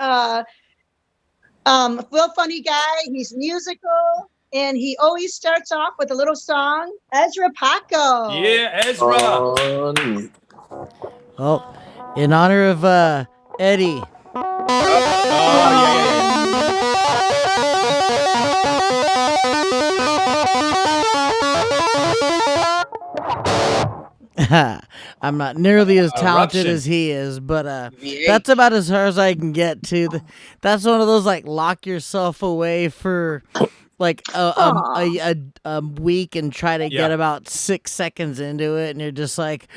real funny guy. He's musical, and he always starts off with a little song. Ezra Paco. Yeah, Ezra. Well, in honor of Eddie. Oh, yeah, yeah, yeah. I'm not nearly as talented Eruption. as he is, but that's VH. about as far as I can get to. That's one of those like lock yourself away for like a week and try to get Yeah. about 6 seconds into it, and you're just like,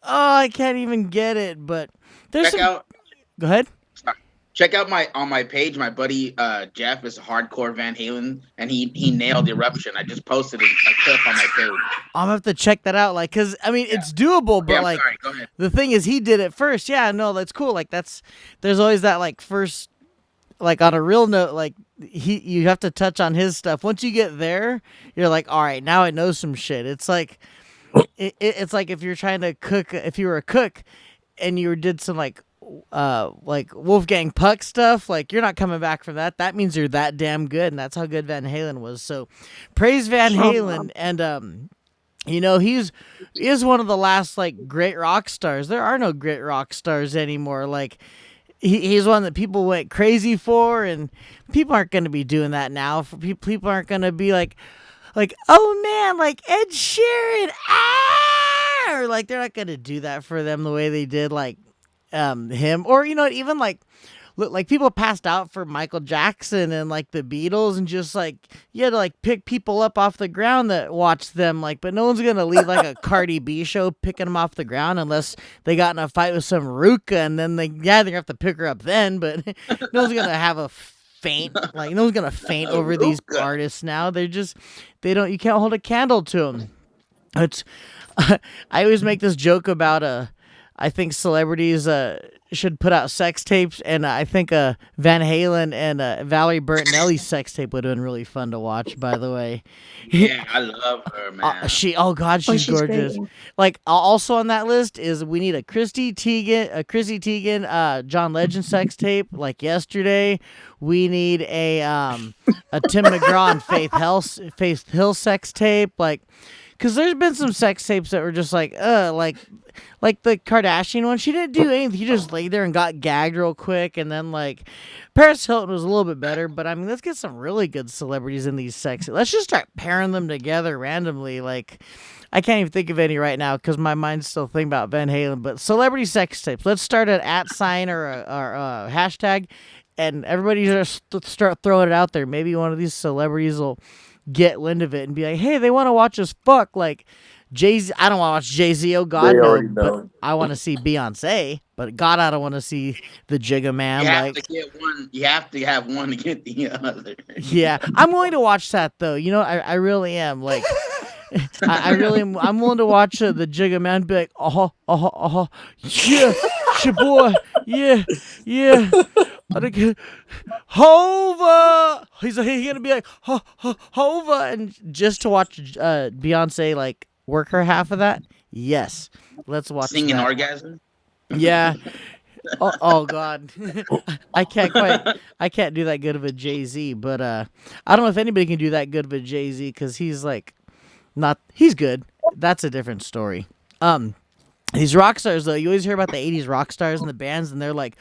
oh, I can't even get it. But there's Check some. out Go ahead. check out my on my page. My buddy Jeff is a hardcore Van Halen, and he nailed Eruption. I just posted a clip on my page. I'm gonna have to check that out, like, cause I mean it's doable, but Yeah, I'm like sorry. Go ahead. the thing is he did it first. Yeah, no, that's cool. Like there's always that like first, like on a real note, like you have to touch on his stuff. Once you get there, you're like, all right, now I know some shit. It's like it's like if you're trying to cook, if you were a cook and you did some like Wolfgang Puck stuff, like you're not coming back from that. That means you're that damn good, and that's how good Van Halen was. So praise Van Halen, and you know, he is one of the last like great rock stars. There are no great rock stars anymore. Like he's one that people went crazy for, and people aren't going to be doing that now. For people aren't going to be like, oh man, like Ed Sheeran, or like they're not going to do that for them the way they did like him, or you know, even like people passed out for Michael Jackson and like the Beatles, and just like you had to like pick people up off the ground that watched them, like, but no one's gonna leave like a Cardi B show picking them off the ground unless they got in a fight with some Ruka, and then they're gonna have to pick her up then, but no one's gonna have a faint, like no one's gonna faint over these artists now. They don't, you can't hold a candle to them. It's I always make this joke about I think celebrities should put out sex tapes, and I think Van Halen and Valerie Bertinelli's sex tape would have been really fun to watch. By the way, Yeah, I love her, man. oh god, she's she's gorgeous. great. Like also on that list is we need a Chrissy Teigen, John Legend sex tape like yesterday. We need a Tim McGraw and Faith Hill sex tape, like. Because there's been some sex tapes that were just like the Kardashian one. She didn't do anything. She just laid there and got gagged real quick. And then, like, Paris Hilton was a little bit better. But, I mean, let's get some really good celebrities in these sex. Let's just start pairing them together randomly. Like, I can't even think of any right now because my mind's still thinking about Van Halen. But celebrity sex tapes. Let's start an @ or a hashtag. And everybody just start throwing it out there. Maybe one of these celebrities will get wind of it and be like, hey, they want to watch us fuck. Like Jay-Z, I don't want to watch Jay-Z, oh god, no, but I want to see Beyonce, but god, I don't want to see the Jigga Man. You have like, to get one. You have to have one to get the other. yeah, I'm willing to watch that though. You know, I really am. Like, I really am. I'm willing to watch the Jigga Man be like, yeah, it's your boy, yeah. Hova. He's gonna be like Hova, and just to watch Beyonce like work her half of that. Yes, let's watch. Singing that. orgasm. Yeah. Oh God, I can't do that good of a Jay-Z, but I don't know if anybody can do that good of a Jay-Z because he's like he's good. That's a different story. These rock stars though, you always hear about the 80s rock stars and the bands, and they're like,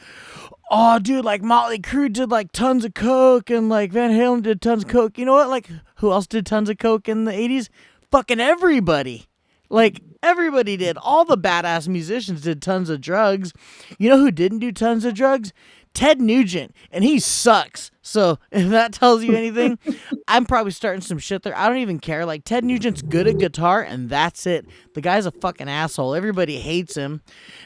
oh dude, like Motley Crue did like tons of coke, and like Van Halen did tons of coke. You know what? Like, who else did tons of coke in the 80s? Fucking everybody. Like, everybody did. All the badass musicians did tons of drugs. You know who didn't do tons of drugs? Ted Nugent, and he sucks. So if that tells you anything, I'm probably starting some shit there. I don't even care. Like, Ted Nugent's good at guitar, and that's it. The guy's a fucking asshole. Everybody hates him.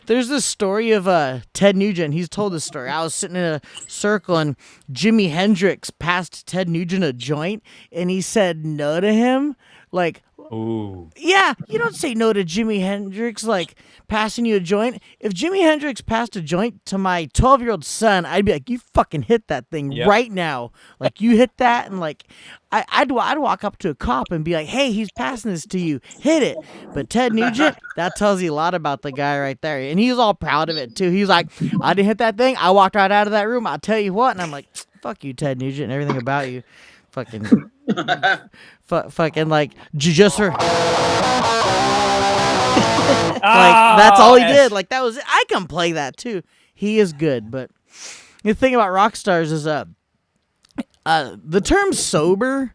There's this story of Ted Nugent. He's told this story. I was sitting in a circle, and Jimi Hendrix passed Ted Nugent a joint, and he said no to him. Like, Ooh. Yeah, you don't say no to Jimi Hendrix like passing you a joint. If Jimi Hendrix passed a joint to my 12-year-old son, I'd be like, "You fucking hit that thing Yep. right now!" Like you hit that, and like I'd walk up to a cop and be like, "Hey, he's passing this to you. Hit it." But Ted Nugent, that tells you a lot about the guy right there, and he was all proud of it too. He was like, "I didn't hit that thing. I walked right out of that room. I'll tell you what." And I'm like, "Fuck you, Ted Nugent, and everything about you, fucking." Fucking like just for like that's all he did. Like that was it. I can play that too. He is good, but the thing about rock stars is the term sober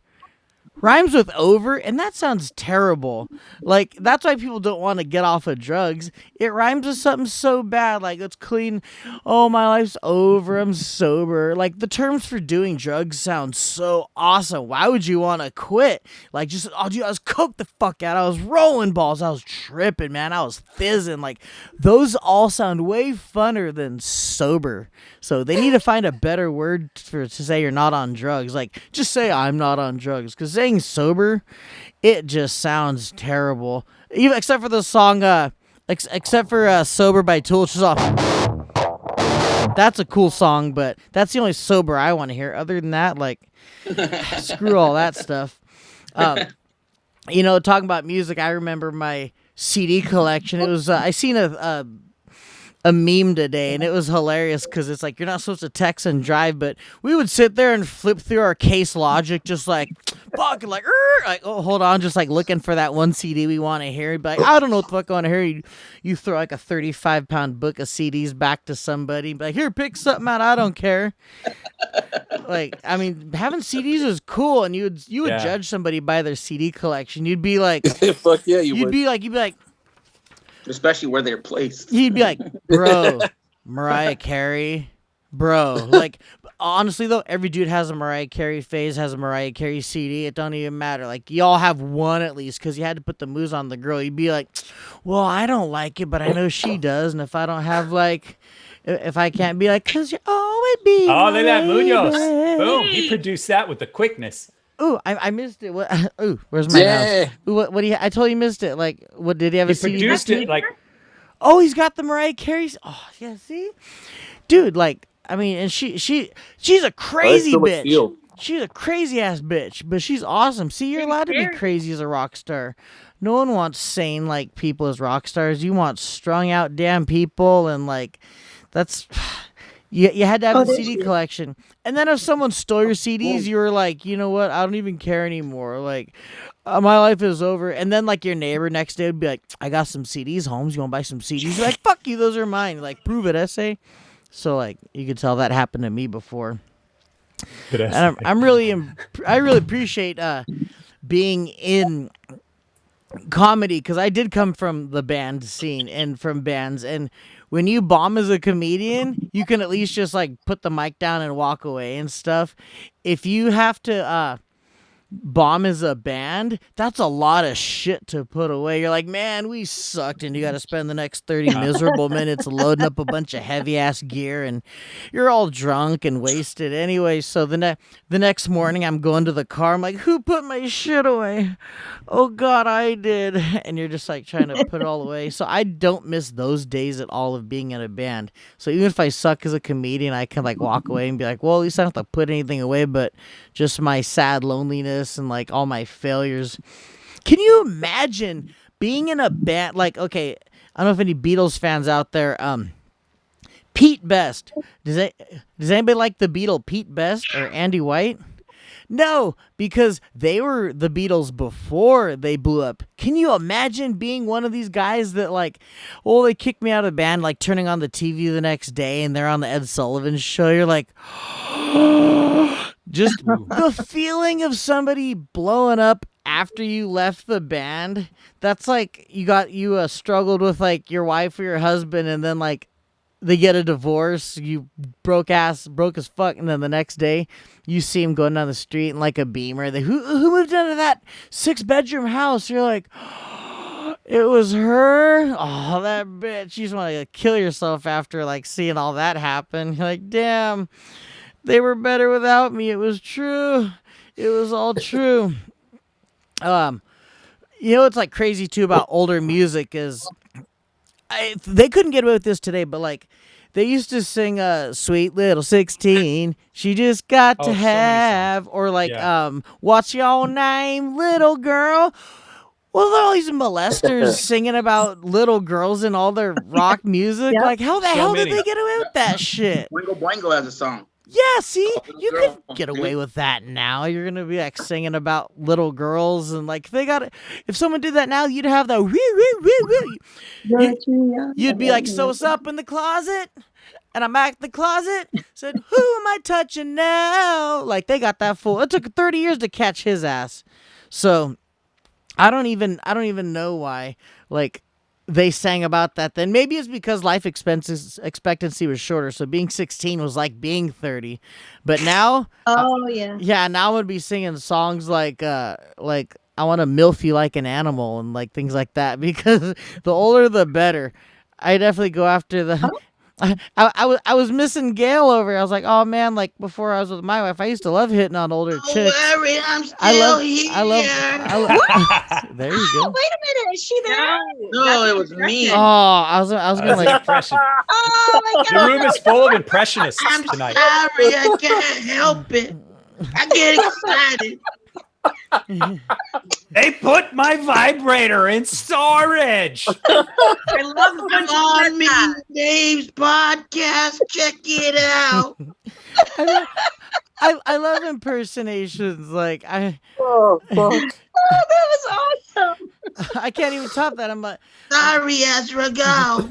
rhymes with over, and that sounds terrible. Like that's why people don't want to get off of drugs. It rhymes with something so bad, like it's clean. Oh, my life's over. I'm sober. Like the terms for doing drugs sound so awesome. Why would you want to quit? Like just dude, I was coked the fuck out. I was rolling balls. I was tripping, man. I was fizzing. Like those all sound way funner than sober. So they need to find a better word to say you're not on drugs. Like just say I'm not on drugs, because saying sober, it just sounds terrible. Even except for the song, except for "Sober" by Tool, which is off. That's a cool song, but that's the only sober I want to hear. Other than that, like, screw all that stuff. Talking about music, I remember my CD collection. It was I seen a meme today, and it was hilarious because it's like you're not supposed to text and drive, but we would sit there and flip through our Case Logic, just like fucking like oh, hold on, just like looking for that one CD we want to hear. But like, I don't know what the fuck I want to hear. You throw like a 35-pound book of CDs back to somebody, be like, here, pick something out. I don't care. Like, I mean, having CDs is cool, and you would judge somebody by their CD collection. You'd be like, fuck yeah, you'd be like. Especially where they're placed. He'd be like, bro, Mariah Carey, bro. Like, honestly, though, every dude has a Mariah Carey phase, has a Mariah Carey CD. It don't even matter. Like, y'all have one at least, because you had to put the moves on the girl. You'd be like, well, I don't like it, but I know she does. And if I don't have, like, if I can't be like, because you'll always be Oh, look at that lady. Munoz. Boom. He produced that with the quickness. Ooh, I missed it. What? Ooh, where's my mouse? Ooh, what do you? I told you missed it. Like, what did he have? He A CD? produced it like. Oh, he's got the Mariah Carey. Oh, yeah. See, dude. Like, I mean, and she's a crazy bitch. She's a crazy ass bitch, but she's awesome. See, you're allowed to be crazy as a rock star. No one wants sane like people as rock stars. You want strung out damn people, and like, that's. You had to have a CD collection. And then if someone stole your CDs, you were like, you know what? I don't even care anymore. Like, my life is over. And then, like, your neighbor next day would be like, I got some CDs, Holmes. You want to buy some CDs? You're like, fuck you. Those are mine. Like, prove it, essay. So, like, you could tell that happened to me before. And I really appreciate being in comedy, because I did come from the band scene and from bands, and when you bomb as a comedian, you can at least just like put the mic down and walk away and stuff. If you have to bomb as a band, that's a lot of shit to put away. You're like, man, we sucked, and you got to spend the next 30 miserable minutes loading up a bunch of heavy ass gear, and you're all drunk and wasted anyway. So the next morning, I'm going to the car. I'm like, who put my shit away? Oh God, I did. And you're just like trying to put it all away. So I don't miss those days at all of being in a band. So even if I suck as a comedian, I can like walk away and be like, well, at least I don't have to put anything away, but just my sad loneliness and like all my failures. Can you imagine being in a band? Like, okay, I don't know if any Beatles fans out there. Pete Best. Does anybody like the Beatle Pete Best or Andy White? No, because they were the Beatles before they blew up. Can you imagine being one of these guys that like, oh, they kicked me out of the band, like turning on the TV the next day and they're on the Ed Sullivan show. You're like, just the feeling of somebody blowing up after you left the band. That's like you struggled with like your wife or your husband, and then like they get a divorce, you broke as fuck, and then the next day you see him going down the street in like a Beamer. Who moved into that 6-bedroom house? You're like, oh, it was her. Oh, that bitch. You just want to kill yourself after like seeing all that happen. You're like, damn, they were better without me. It was true. It was all true. You know what's like crazy too about older music is they couldn't get away with this today, but like they used to sing Sweet Little 16, she just got Oh, to so many have, or like What's Your Name, Little Girl? Well, they're all these molesters singing about little girls and all their rock music. Yep. Like, how the So hell many. did they get away with that shit? Boingo Boingo has a song. Yeah, see, Little you girl. could get away with that now. You're gonna be like singing about little girls and like they got it. If someone did that now, you'd have the wee wee wee wee. You're too young. You'd be like, so what's up in the closet? And I'm at the closet. Said, who am I touching now? Like they got that fool. It took 30 years to catch his ass. So I don't even know why like they sang about that then. Maybe it's because life expectancy was shorter, so being 16 was like being 30. But now Oh yeah. yeah, now I would be singing songs like I want to milf you like an animal and like things like that because the older the better. I definitely go after the I was missing Gail over here. I was like, oh man, like before I was with my wife, I used to love hitting on older chicks. worry, I'm still I love here. there you go. Wait a minute, is she there? No, it was me. Oh, I was gonna That's an like impression. Oh my The god. room is full of impressionists I'm tonight. sorry, I can't help it. I get excited. They put my vibrator in storage. I love when Come she on, said me that. Dave's podcast. Check it out. I love impersonations. Like Oh, that was awesome. I can't even top that. I'm like, Sorry, Ezra, go.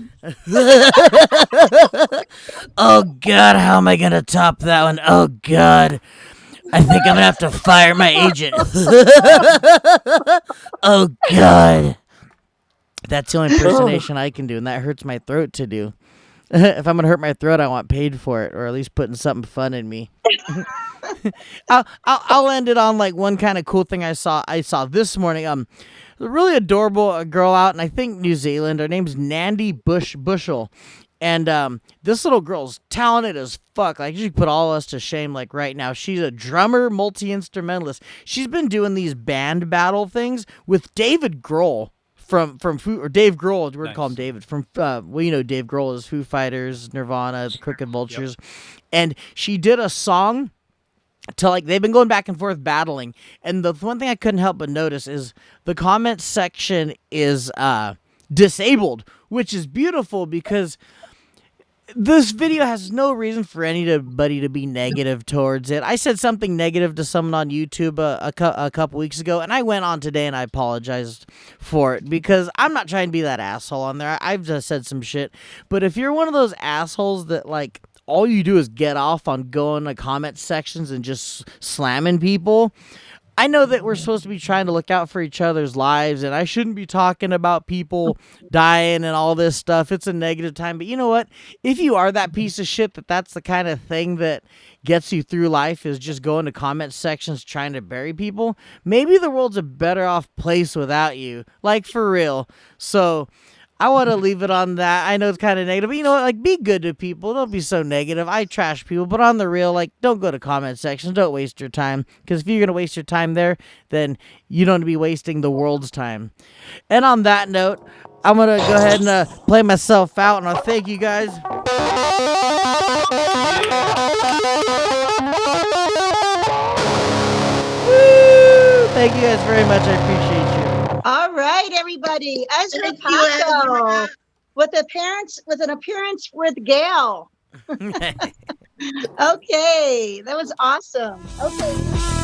oh God, how am I gonna top that one? Oh God, I think I'm gonna have to fire my agent. Oh God, that's the only impersonation I can do, and that hurts my throat to do. If I'm gonna hurt my throat, I want paid for it, or at least putting something fun in me. I'll end it on like one kind of cool thing I saw this morning. A really adorable girl out in I think New Zealand. Her name's Nandi Bushell. And this little girl's talented as fuck. Like, she put all of us to shame, like, right now. She's a drummer, multi-instrumentalist. She's been doing these band battle things with David Grohl from Foo, or Dave Grohl, we're gonna call him David, from, well, you know, Dave Grohl is Foo Fighters, Nirvana, the Crooked Vultures. Yep. And she did a song to, like, they've been going back and forth battling. And the one thing I couldn't help but notice is the comment section is disabled, which is beautiful because this video has no reason for anybody to be negative towards it. I said something negative to someone on YouTube a couple weeks ago, and I went on today and I apologized for it because I'm not trying to be that asshole on there. I've just said some shit. But if you're one of those assholes that, like, all you do is get off on going to comment sections and just slamming people, I know that we're supposed to be trying to look out for each other's lives, and I shouldn't be talking about people dying and all this stuff. It's a negative time. But you know what? If you are that piece of shit that's the kind of thing that gets you through life is just going to comment sections trying to bury people, maybe the world's a better off place without you. Like, for real. So I want to leave it on that. I know it's kind of negative, but you know what? Like, be good to people. Don't be so negative. I trash people, but on the real, like, don't go to comment sections. Don't waste your time, because if you're going to waste your time there, then you don't be wasting the world's time. And on that note, I'm going to go ahead and play myself out, and I'll thank you guys. Woo! Thank you guys very much. I appreciate you. All right, everybody. Ezra Thank you, Paco Ezra. with an appearance with Gail. Okay, that was awesome. Okay.